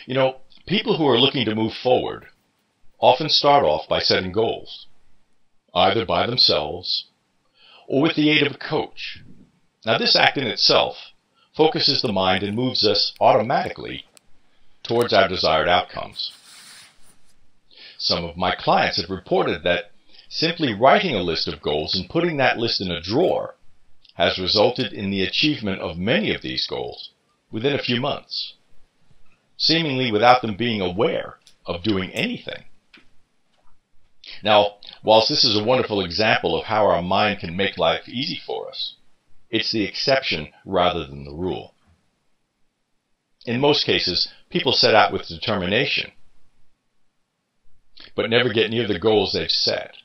You know, people who are looking to move forward often start off by setting goals, either by themselves or with the aid of a coach. Now, this act in itself focuses the mind and moves us automatically towards our desired outcomes. Some of my clients have reported that simply writing a list of goals and putting that list in a drawer has resulted in the achievement of many of these goals within a few months, seemingly without them being aware of doing anything. Now, whilst this is a wonderful example of how our mind can make life easy for us, it's the exception rather than the rule. In most cases, people set out with determination, but never get near the goals they've set.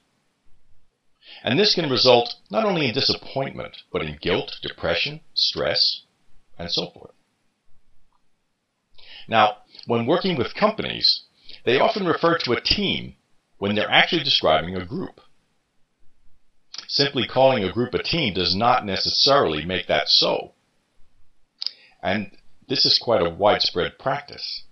And this can result not only in disappointment, but in guilt, depression, stress, and so forth. Now, when working with companies, they often refer to a team when they're actually describing a group. Simply calling a group a team does not necessarily make that so. And this is quite a widespread practice,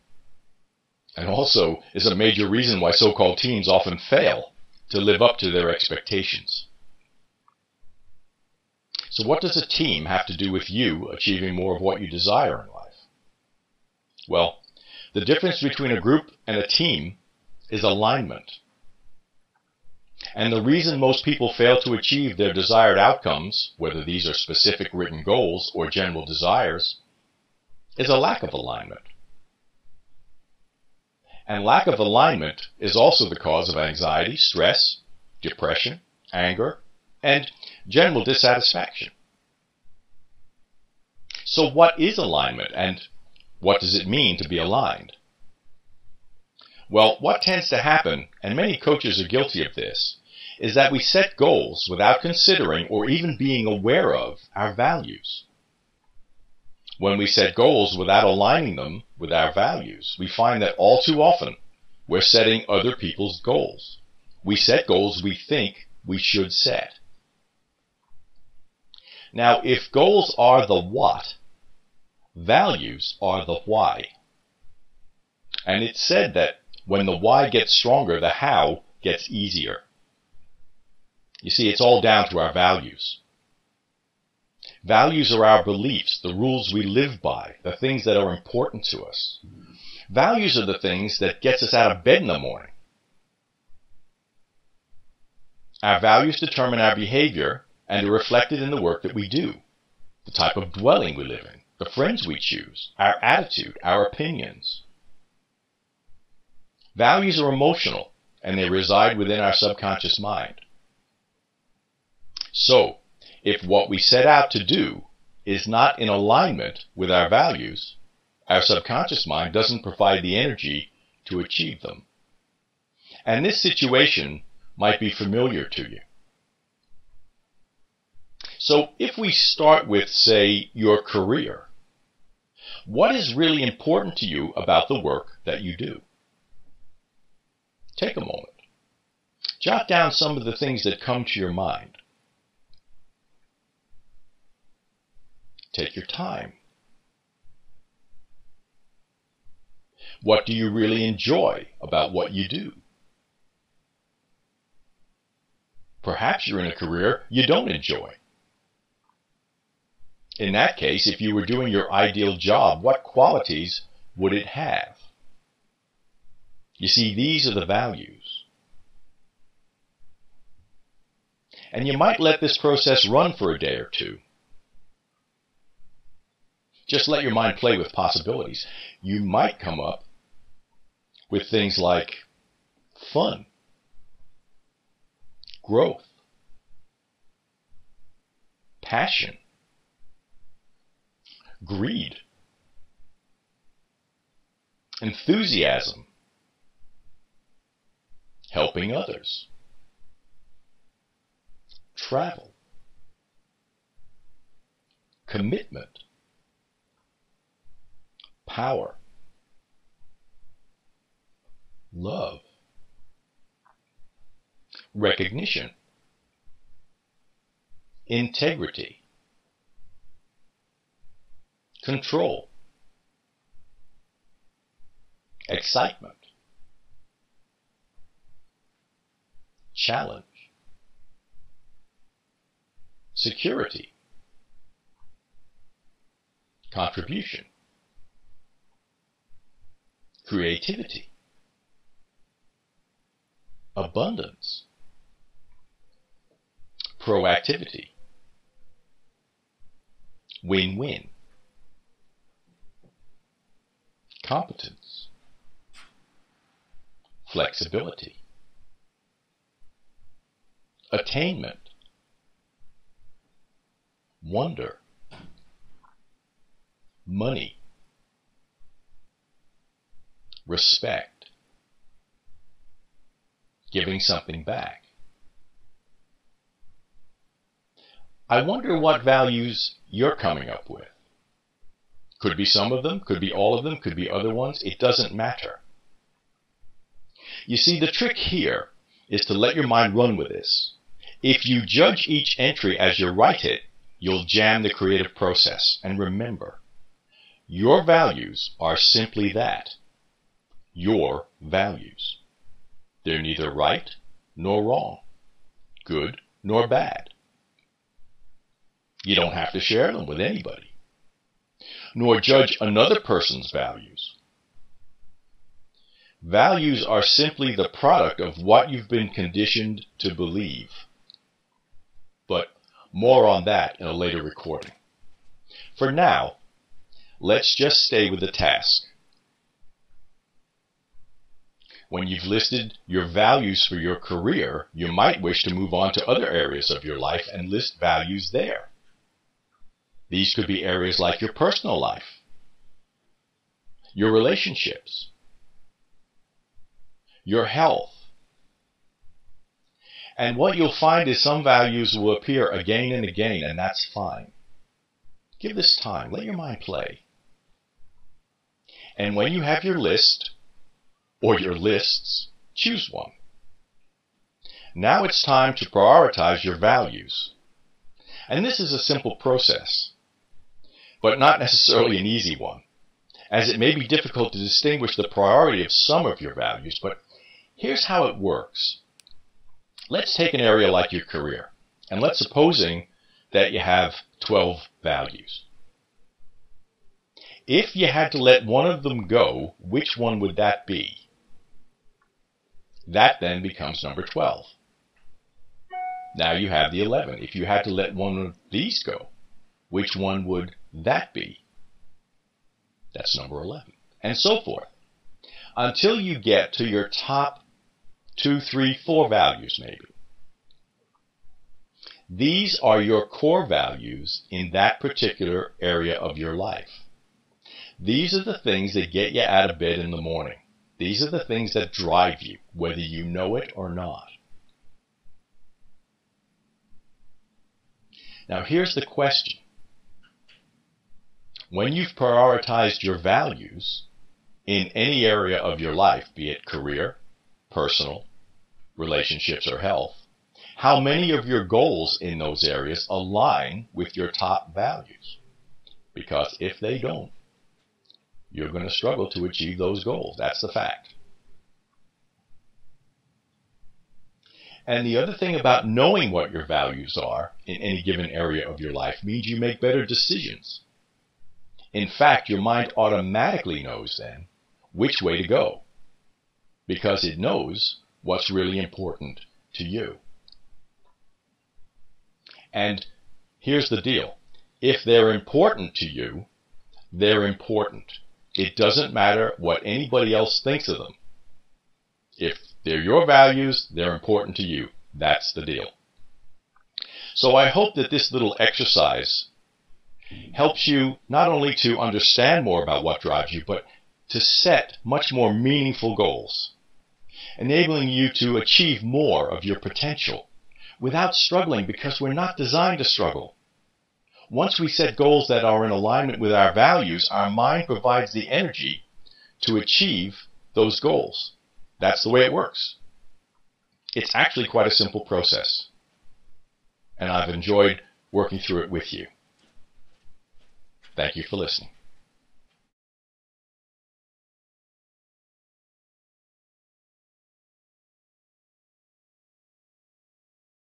and also is a major reason why so-called teams often fail to live up to their expectations. So what does a team have to do with you achieving more of what you desire in life? Well, the difference between a group and a team is alignment. And the reason most people fail to achieve their desired outcomes, whether these are specific written goals or general desires, is a lack of alignment. And lack of alignment is also the cause of anxiety, stress, depression, anger, and general dissatisfaction. So what is alignment, and what does it mean to be aligned? Well, what tends to happen, and many coaches are guilty of this, is that we set goals without considering or even being aware of our values. When we set goals without aligning them with our values, we find that all too often we're setting other people's goals. We set goals we think we should set. Now, if goals are the what, values are the why. And it's said that when the why gets stronger, the how gets easier. You see, it's all down to our values. Values are our beliefs, the rules we live by, the things that are important to us. Values are the things that gets us out of bed in the morning. Our values determine our behavior and are reflected in the work that we do, the type of dwelling we live in, the friends we choose, our attitude, our opinions. Values are emotional, and they reside within our subconscious mind. So, if what we set out to do is not in alignment with our values, our subconscious mind doesn't provide the energy to achieve them. And this situation might be familiar to you. So if we start with, say, your career, what is really important to you about the work that you do? Take a moment. Jot down some of the things that come to your mind. Take your time. What do you really enjoy about what you do? Perhaps you're in a career you don't enjoy. In that case, if you were doing your ideal job, what qualities would it have? You see, these are the values. And you might let this process run for a day or two. Just let your mind play with possibilities. You might come up with things like fun, growth, passion, greed, enthusiasm, helping others, travel, commitment, power, love, recognition, integrity, control, excitement, challenge, security, contribution, creativity, abundance, proactivity, win-win, competence, flexibility, attainment, wonder, money, respect, giving something back. I wonder what values you're coming up with. Could be some of them, could be all of them, could be other ones. It doesn't matter. You see, the trick here is to let your mind run with this. If you judge each entry as you write it, you'll jam the creative process. And remember, your values are simply that. Your values. They're neither right nor wrong, good nor bad. You don't have to share them with anybody, nor judge another person's values. Values are simply the product of what you've been conditioned to believe. But more on that in a later recording. For now, let's just stay with the task. When you've listed your values for your career, you might wish to move on to other areas of your life and list values there. These could be areas like your personal life, your relationships, your health. And what you'll find is some values will appear again and again, and that's fine. Give this time. Let your mind play. And when you have your list, or your lists, choose one. Now it's time to prioritize your values. And this is a simple process, but not necessarily an easy one, as it may be difficult to distinguish the priority of some of your values, but here's how it works. Let's take an area like your career, and let's supposing that you have 12 values. If you had to let one of them go, which one would that be? That then becomes number 12. Now you have the 11. If you had to let one of these go, which one would that be? That's number 11. And so forth. Until you get to your top 2, 3, 4 values maybe. These are your core values in that particular area of your life. These are the things that get you out of bed in the morning. These are the things that drive you, whether you know it or not. Now here's the question. When you've prioritized your values in any area of your life, be it career, personal, relationships, or health, how many of your goals in those areas align with your top values? Because if they don't, you're going to struggle to achieve those goals. That's the fact. And the other thing about knowing what your values are in any given area of your life means you make better decisions. In fact, your mind automatically knows then which way to go, because it knows what's really important to you. And here's the deal. If they're important to you, they're important. It doesn't matter what anybody else thinks of them. If they're your values, they're important to you. That's the deal. So I hope that this little exercise helps you not only to understand more about what drives you, but to set much more meaningful goals, enabling you to achieve more of your potential without struggling, because we're not designed to struggle. Once we set goals that are in alignment with our values, our mind provides the energy to achieve those goals. That's the way it works. It's actually quite a simple process, and I've enjoyed working through it with you. Thank you for listening.